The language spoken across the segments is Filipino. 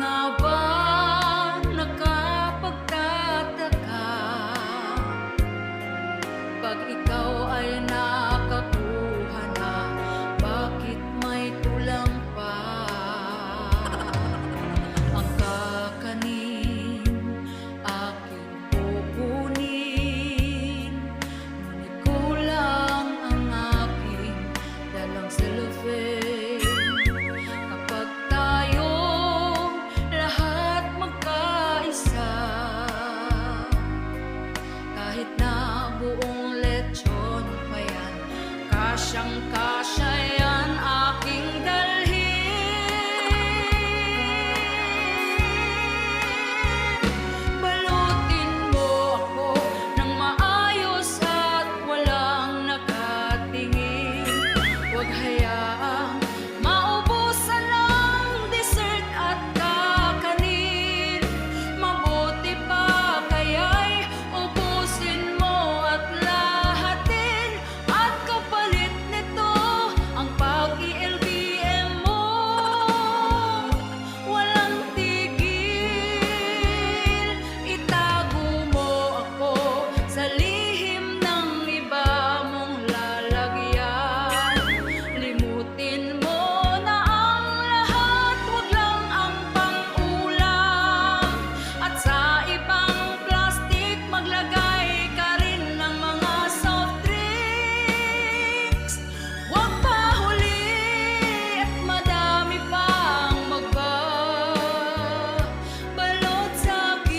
nga ba nakapagtataka pag ikaw ay nakakuha na, bakit may kulang pa? Ang kakanin aking kukunin, ngunit kulang ang aking dalang cellophane. Kapag tayong lahat magkaisa, kahit na buong lechon pa yan, kasyang-kasya yan aking dalhin. Balutin mo ako ng maayos at walang nakatingin. Huwag hayaang maubusan ng dessert at kakanin. Mabuti pa kaya'y ubusin mo at lahatin, at kapalit nito ang pag-i-LBM mo. Walang tigil, itago mo ako sa lihim ng iba mong lalagyan. Limutin mo na ang lahat, wag lang ang pang-ulam. At sa ibang plastic maglagay ka rin ng mga soft drinks. Wag pa huli at madami pang magbabalot sa'kin.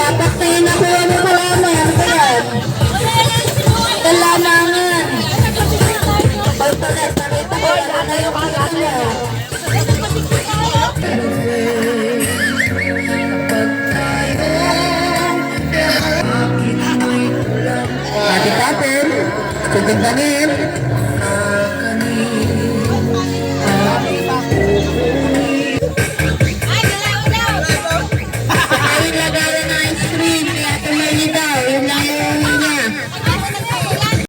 Apat na yun ako ano kalaman. Kalamangan. Pagpalit, pakita ko lang na yung kalaman. Ating-ating, sugod-danin.